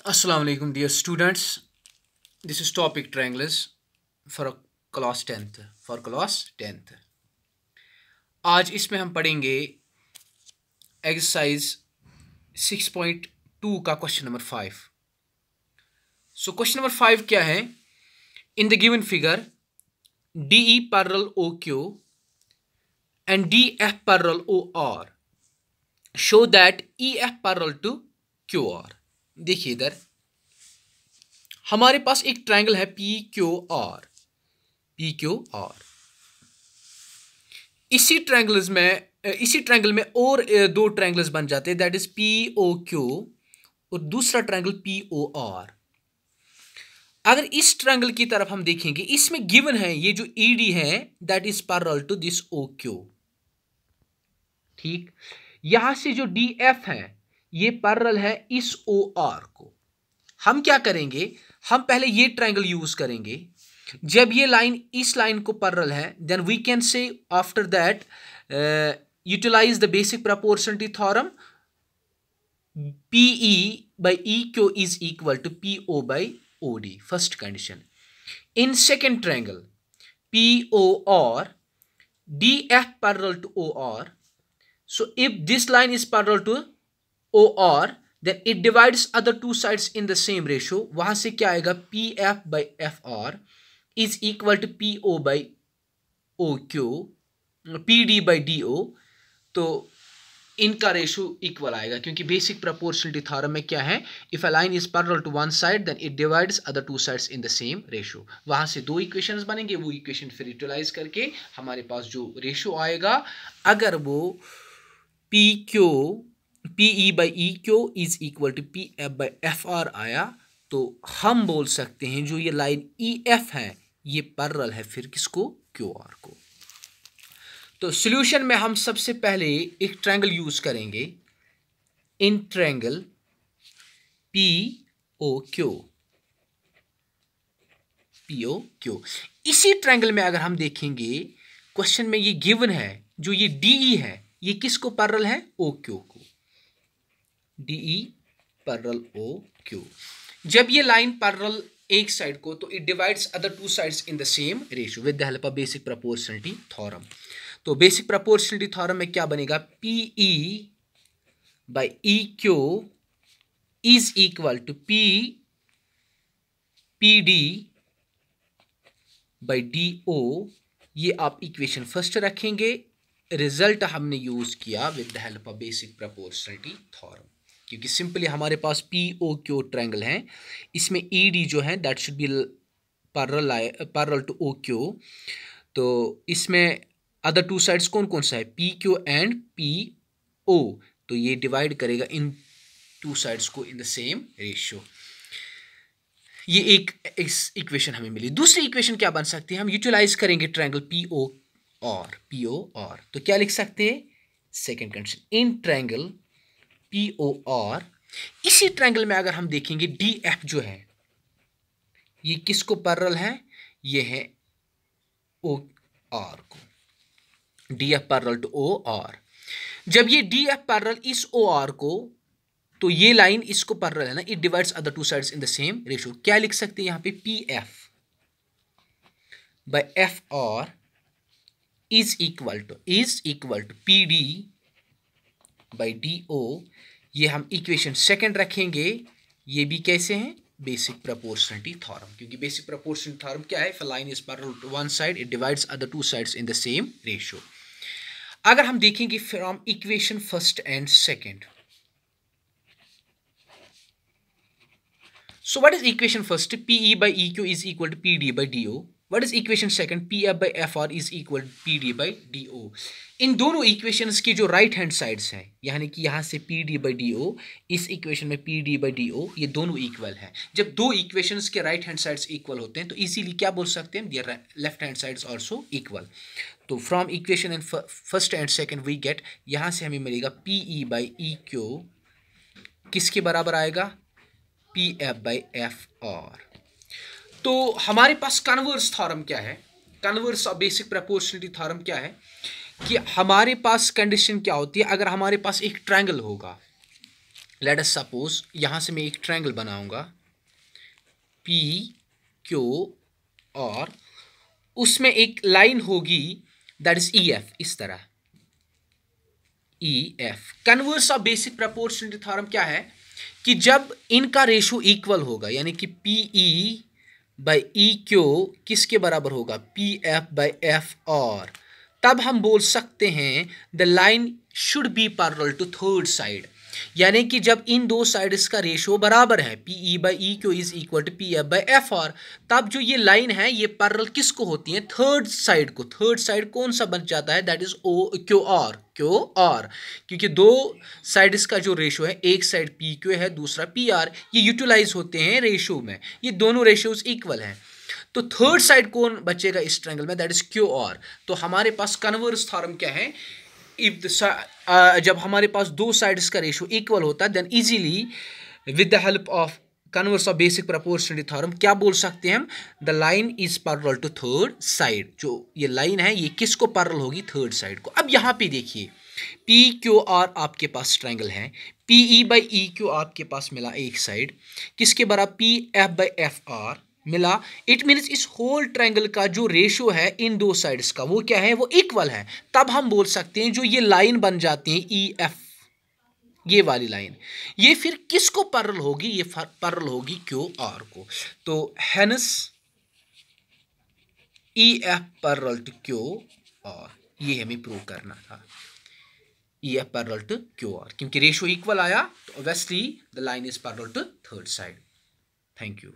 Assalamu alaikum dear students. This is topic triangles for class 10th. आज इसमें हम पढ़ेंगे एक्सरसाइज 6.2 का question number 5. So question number 5 क्या है? In the given figure DE parallel OQ and DF parallel OR show that EF parallel to QR. देखिए इधर हमारे पास एक ट्रायंगल है PQR. इसी ट्रायंगल में और दो ट्रायंगल्स बन जाते हैं, दैट इज POQ और दूसरा ट्रायंगल POR. अगर इस ट्रायंगल की तरफ हम देखेंगे, इसमें गिवन है ये जो ED है that is parallel to this OQ. ठीक, यहां से जो DF है ये पैरेलल है इस OR को. हम क्या करेंगे, हम पहले ये ट्रायंगल यूज करेंगे. जब ये लाइन इस लाइन को पैरेलल है, then we can say after that utilize the basic proportionality theorem. PE by EQ is equal to PO by OD. First condition. In second triangle POR, DF parallel to OR. So if this line is parallel to OR, then it divides other two sides in the same ratio. वहां से क्या आएगा, PF by FR is equal to PO by OQ, PD by DO. तो इनका ratio equal आएगा क्योंकि basic proportionality theorem में क्या है, if a line is parallel to one side then it divides other two sides in the same ratio. वहां से दो इक्वेशंस बनेंगे, वो इक्वेशन फिर यूटिलाइज करके हमारे पास जो रेशो आएगा, अगर वो PE by EQ is equal to PF by FR आया, तो हम बोल सकते हैं जो ये लाइन EF है ये पैरेलल है फिर किसको, QR को. तो सॉल्यूशन में हम सबसे पहले एक ट्रायंगल यूज करेंगे, इन ट्रायंगल POQ. इसी ट्रायंगल में अगर हम देखेंगे, क्वेश्चन में ये गिवन है जो ये DE है ये किसको पैरेलल है, OQ को. DE parallel OQ. जब ये लाइन पैरेलल एक साइड को, तो it divides other two sides in the same ratio with the help of basic proportionality theorem. तो बेसिक प्रोपोर्शनलिटी थ्योरम में क्या बनेगा, PE by EQ is equal to PD by DO. ये आप equation first रखेंगे. Result हमने use किया with the help of basic proportionality theorem, क्योंकि सिंपली हमारे पास POQ ट्रायंगल है, इसमें ED जो है that should be parallel to OQ. तो इसमें अदर टू साइड्स कौन कौन सा है, PQ एंड PO. तो ये डिवाइड करेगा इन टू साइड्स को इन द सेम रेशियो. ये एक इक्वेशन हमें मिली. दूसरी इक्वेशन क्या बन सकती है, हम यूटिलाइज करेंगे ट्रायंगल POR. तो क्या लिख सकते हैं, second condition, in triangle POR. इसी ट्रायंगल में अगर हम देखेंगे DF जो है ये किसको पैरेलल है, ये है OR को. DF parallel to OR. जब ये DF पैरेलल इस OR को, तो ये लाइन इसको पैरेलल है ना, it divides other two sides in the same ratio. क्या लिख सकते हैं यहां पे, PF by FR is equal to PD by DO. ये हम इक्वेशन सेकंड रखेंगे. ये भी कैसे हैं, बेसिक प्रोपोर्शनलिटी थ्योरम, क्योंकि बेसिक प्रोपोर्शनलिटी थ्योरम क्या है, if a line is parallel to one side it divides other two sides in the same ratio. अगर हम देखेंगे from equation first and second, so what is equation first, PE by EQ is equal to PD by DO. What is equation second, PF by FR is equal to PD by DO. इन दोनों equations की जो right hand sides हैं, यानी कि यहाँ से PD by DO, इस equation में PD by DO, ये दोनों इक्वल हैं. जब दो इक्वेशंस के राइट हैंड साइड्स इक्वल होते हैं तो इजीली क्या बोल सकते हैं, there left hand sides also equal. तो from equation and first and second we get, यहाँ से हमें मिलेगा PE by EQ किसके बराबर आएगा, PF by FR. तो हमारे पास कन्वर्स थ्योरम क्या है, converse of basic proportionality theorem क्या है, कि हमारे पास कंडीशन क्या होती है, अगर हमारे पास एक ट्रायंगल होगा, लेट अस सपोज यहाँ से मैं एक ट्रायंगल बनाऊंगा पी क्यू और उसमें एक लाइन होगी दैट इज ई एफ, इस तरह E F. Converse of basic proportionality theorem क्या है कि जब इनका रेशो इक्वल होगा, यानी कि P E by E Q किसके बराबर होगा, P F by F R, तब हम बोल सकते हैं the line should be parallel to third side. यानी कि जब इन दो साइड्स का रेशो बराबर है, P E by E Q is equal to P F by F R, तब जो ये लाइन है ये पैरेलल किसको होती है, थर्ड साइड को। थर्ड साइड कौन सा बन जाता है, that is O Q R, Q R, क्योंकि दो साइड्स का जो रेशो है, एक साइड पी क्यू है दूसरा पी आर, ये यूटिलाइज होते हैं रेशो में, ये दोनों रेशियोज इक्वल हैं। तो थर्ड साइड कौन बचेगा इस ट्रायंगल में, दैट इज क्यू आर। तो हमारे पास कन्वर्स थ्योरम क्या है, इफ जब हमारे पास दो साइड्स का रेशियो इक्वल होता है, then easily with the help of converse of basic proportionality theorem क्या बोल सकते हैं हम, the line is parallel to third side. जो ये लाइन है ये किसको पैरेलल होगी, थर्ड साइड को। अब यहाँ पे देखिए पी क्यू आर आपके पास ट्रायंगल है, P E by E Q आपके पास मिला एक साइड, किसके बराबर, P F by F are मिला। इट मीन्स इस होल ट्रायंगल का जो रेशियो है इन दो साइड्स का वो क्या है, वो इक्वल है। तब हम बोल सकते हैं जो ये लाइन बन जाती है ई एफ, ये वाली लाइन, ये फिर किसको पैरेलल होगी, ये पैरेलल होगी क्यू आर को। तो hence E F parallel to Q R, ये हमें प्रूव करना था, E F parallel to Q R, क्योंकि रेशियो इक्वल आया तो obviously the line is parallel to third side. Thank you.